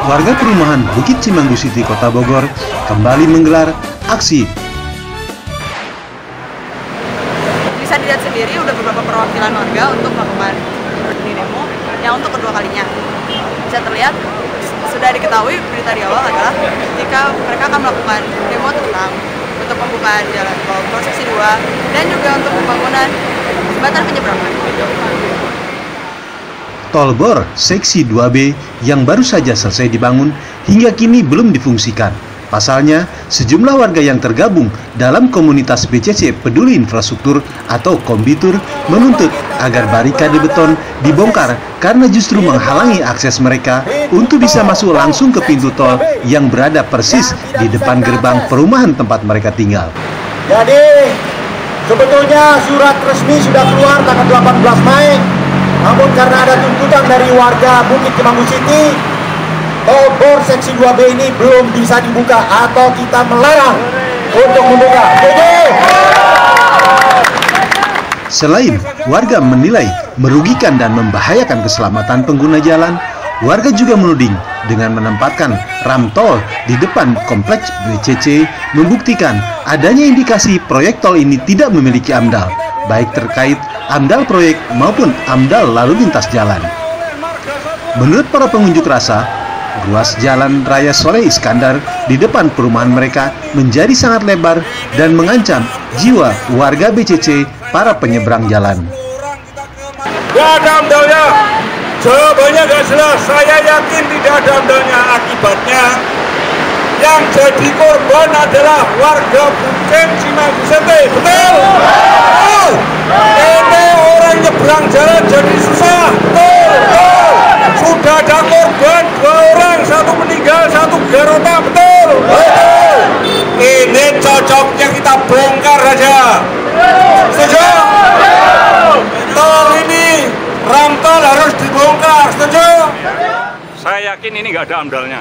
warga perumahan Bukit Cimanggu City, Kota Bogor kembali menggelar aksi. Bisa dilihat sendiri udah beberapa perwakilan warga untuk melakukan demo yang untuk kedua kalinya. Bisa terlihat sudah diketahui berita di awal adalah jika mereka akan melakukan demo tentang untuk pembukaan jalan tol seksi 2 dan juga untuk pembangunan jembatan penyeberangan. Tol Bor seksi 2B yang baru saja selesai dibangun hingga kini belum difungsikan. Pasalnya, sejumlah warga yang tergabung dalam komunitas BCC Peduli Infrastruktur atau Kombitur menuntut agar barikade beton dibongkar karena justru menghalangi akses mereka untuk bisa masuk langsung ke pintu tol yang berada persis di depan gerbang perumahan tempat mereka tinggal. Jadi, sebetulnya surat resmi sudah keluar tanggal 18 Mei, namun karena ada tuntutan dari warga Bukit Cimanggu City, tol Bor seksi 2B ini belum bisa dibuka atau kita melarang untuk membuka. Selain warga menilai merugikan dan membahayakan keselamatan pengguna jalan, warga juga menuding dengan menempatkan ram tol di depan kompleks BCC membuktikan adanya indikasi proyek tol ini tidak memiliki AMDAL, baik terkait AMDAL proyek maupun AMDAL lalu lintas jalan. Menurut para pengunjuk rasa, ruas jalan raya Soleh Iskandar di depan perumahan mereka menjadi sangat lebar dan mengancam jiwa warga BCC para penyeberang jalan. Gak ada AMDALnya, jawabannya gak jelas. Saya yakin tidak ada AMDALnya. Akibatnya yang jadi korban adalah warga Bukit Cimanggu City. Betul? Betul? Ini orang nyebrang jalan jadi susah. Betul? Betul? Sudah ada korban 2 orang, 1 meninggal, 1 garota. Betul? Betul? Ini cocoknya kita bongkar aja. Setuju? Tol ini, ram tol harus dibongkar. Setuju? Saya yakin ini nggak ada AMDALnya.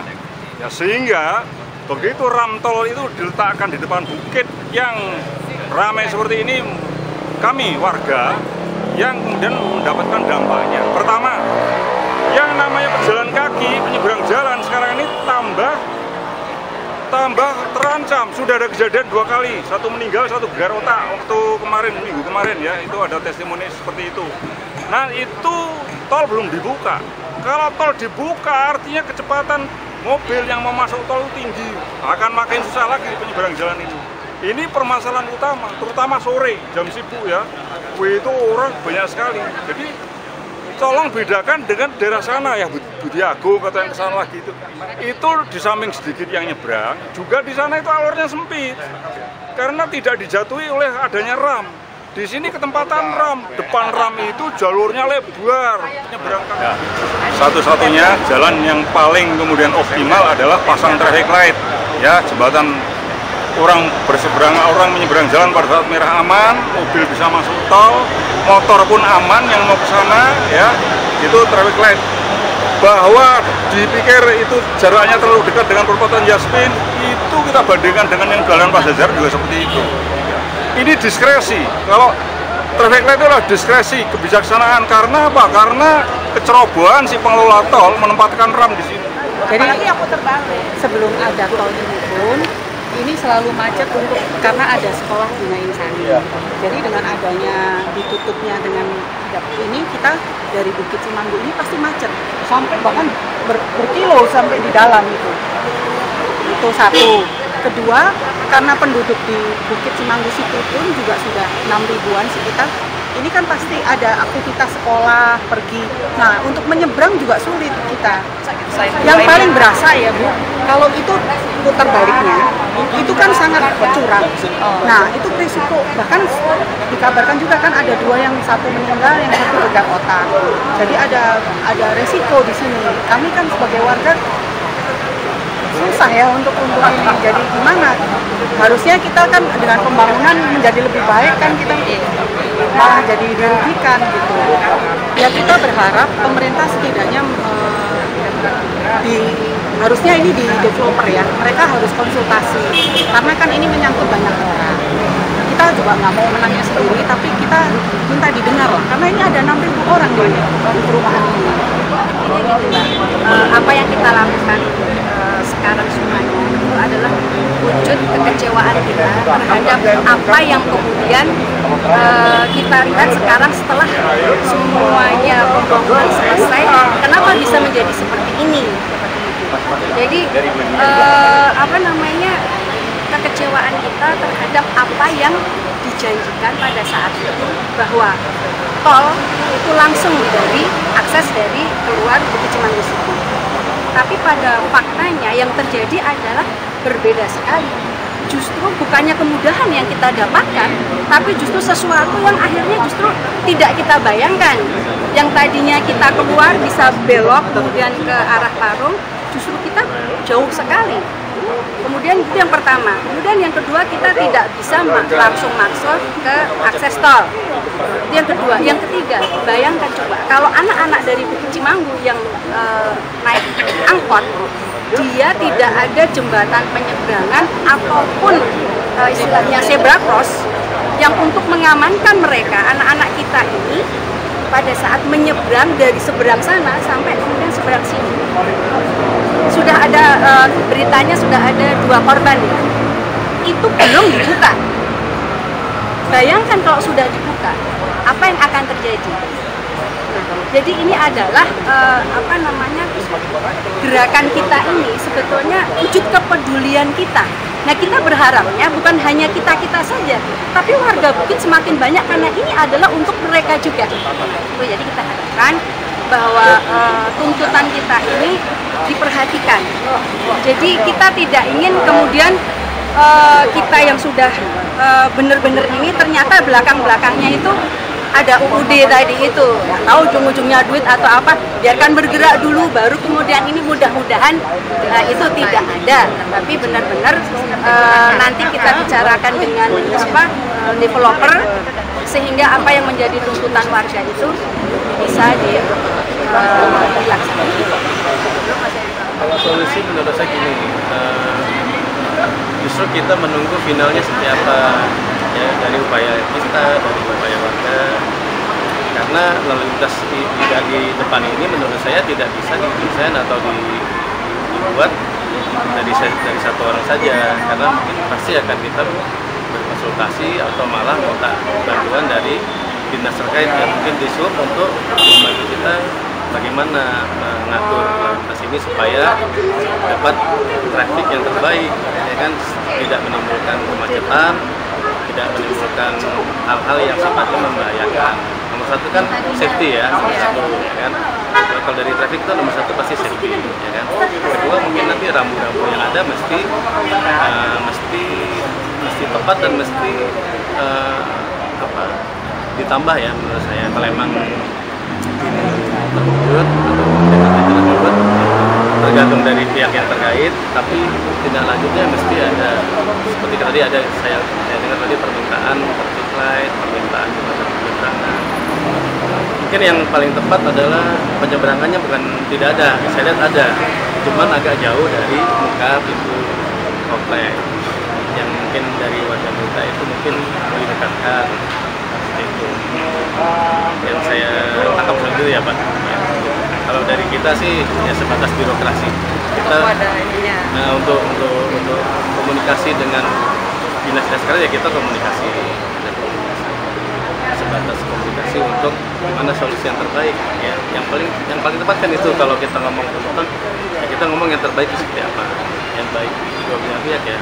Ya, sehingga begitu ram tol itu diletakkan di depan bukit yang ramai seperti ini, kami warga yang kemudian mendapatkan dampaknya. Pertama, yang namanya pejalan kaki, penyeberang jalan sekarang ini tambah terancam. Sudah ada kejadian 2 kali, 1 meninggal, 1 garota waktu kemarin, minggu kemarin ya, itu ada testimoni seperti itu. Nah, itu tol belum dibuka. Kalau tol dibuka artinya kecepatan mobil yang mau masuk tol tinggi, akan makin susah lagi penyeberang jalan ini. Ini permasalahan utama, terutama sore, jam sibuk ya, itu orang banyak sekali. Jadi tolong bedakan dengan daerah sana ya, Budi Agung atau yang kesana lagi itu di samping sedikit yang nyebrang, juga di sana itu alurnya sempit karena tidak dijatuhi oleh adanya ram. Di sini ketempatan ram, depan ram itu jalurnya lebar, nyebrang kaki. Ya, satu-satunya jalan yang paling kemudian optimal adalah pasang traffic light, ya, jembatan orang berseberang, orang menyeberang jalan pada saat merah aman, mobil bisa masuk tol, motor pun aman yang mau ke sana, ya, itu traffic light. Bahwa dipikir itu jaraknya terlalu dekat dengan perempatan Yasmin, itu kita bandingkan dengan yang Jalan Pajajar juga seperti itu. Ini diskresi. Kalau traffic light itu adalah diskresi, kebijaksanaan. Karena apa? Karena kecerobohan si pengelola tol menempatkan ram di sini. Jadi aku terbalik. Sebelum ada tol ini pun, ini selalu macet karena ada sekolah Bina Insani. Jadi dengan adanya ditutupnya dengan ini, kita dari Bukit Cimanggu ini pasti macet sampai bahkan berkilo sampai di dalam itu. Itu satu. Kedua, karena penduduk di Bukit Cimanggu City pun juga sudah 6 ribuan sekitar. Ini kan pasti ada aktivitas sekolah, pergi. Nah, untuk menyeberang juga sulit kita. Yang paling berasa ya Bu, kalau itu putar baliknya, itu kan sangat curam. Nah, itu berisiko. Bahkan dikabarkan juga kan ada 2 yang 1 meninggal, yang 1 bedah otak. Jadi ada resiko di sini. Kami kan sebagai warga susah ya untuk ini. Jadi gimana? Harusnya kita kan dengan pembangunan menjadi lebih baik kan, kita malah jadi dirugikan gitu. Ya kita berharap pemerintah setidaknya harusnya ini di developer ya, mereka harus konsultasi karena kan ini menyangkut banyak orang. Kita juga nggak mau menangnya sendiri, tapi kita minta didengar lah, karena ini ada 6.000 orang di perumahan ini. Apa yang kita lakukan kekecewaan kita terhadap apa yang kemudian kita lihat sekarang setelah semuanya pembangunan selesai, kenapa bisa menjadi seperti ini. Jadi kekecewaan kita terhadap apa yang dijanjikan pada saat itu, bahwa tol itu langsung dari akses dari keluar Bukit Cimanggu City. Tapi pada faktanya yang terjadi adalah berbeda sekali. Justru bukannya kemudahan yang kita dapatkan, tapi justru sesuatu yang akhirnya justru tidak kita bayangkan. Yang tadinya kita keluar bisa belok kemudian ke arah Parung, justru kita jauh sekali. Kemudian itu yang pertama. Kemudian yang kedua, kita tidak bisa langsung masuk ke akses tol. Itu yang kedua. Yang ketiga, bayangkan coba kalau anak-anak dari Bukit Cimanggu yang naik angkot, dia tidak ada jembatan penyeberangan ataupun istilahnya zebra cross yang untuk mengamankan mereka, anak-anak kita ini pada saat menyeberang dari seberang sana sampai kemudian seberang sini. Sudah ada beritanya, sudah ada 2 korban ya. Itu belum dibuka. Bayangkan kalau sudah dibuka, apa yang akan terjadi? Jadi ini adalah gerakan kita ini sebetulnya wujud kepedulian kita. Nah, kita berharapnya bukan hanya kita saja, tapi warga Bukit semakin banyak, karena ini adalah untuk mereka juga. Jadi kita harapkan bahwa tuntutan kita ini diperhatikan. Jadi kita tidak ingin kemudian kita yang sudah benar-benar ini ternyata belakang-belakangnya itu ada UUD tadi itu, tahu ujung-ujungnya duit atau apa, biarkan bergerak dulu baru kemudian ini mudah-mudahan itu tidak ada, tapi benar-benar nanti kita bicarakan dengan developer sehingga apa yang menjadi tuntutan warga itu bisa dilaksanakan. Kalau solusi menurut saya gini, justru kita menunggu finalnya seperti apa ya, dari upaya kita, dari upaya warga, karena lalu lintas di depan ini menurut saya tidak bisa didesain atau dibuat dari satu orang saja, karena mungkin pasti akan kita berkonsultasi atau malah minta bantuan dari dinas terkait yang mungkin disuruh untuk membantu kita bagaimana mengatur lalu lintas ini supaya dapat traffic yang terbaik, ya kan, tidak menimbulkan kemacetan, tidak menimbulkan hal-hal yang sifatnya membahayakan. Nomor satu kan safety ya, nomor satu ya kan. Kalau dari traffic itu nomor satu pasti safety, ya kan. Kedua mungkin nanti rambu-rambu yang ada mesti tepat dan mesti ditambah ya menurut saya. Kalau emang terwujud atau terwujud tergantung dari pihak yang terkait, tapi tindak lanjutnya mesti ada seperti tadi ada saya dengar tadi permintaan traffic light, permintaan jembatan penyeberangan. Mungkin yang paling tepat adalah penyeberangannya bukan tidak ada, saya lihat ada, cuman agak jauh dari muka pintu komplek yang mungkin dari warga kita itu mungkin lebih dekatkan seperti itu. Yang saya tangkap sendiri ya Pak. Ya. Kalau dari kita sih ya sebatas birokrasi. Kita untuk komunikasi dengan dinas-dinas sekarang ya kita komunikasi. Sebatas komunikasi untuk gimana solusi yang terbaik ya. Yang paling tepat kan itu kalau kita ngomong tentang ya kita ngomong yang terbaik seperti apa. Yang baik di dua belah pihak ya.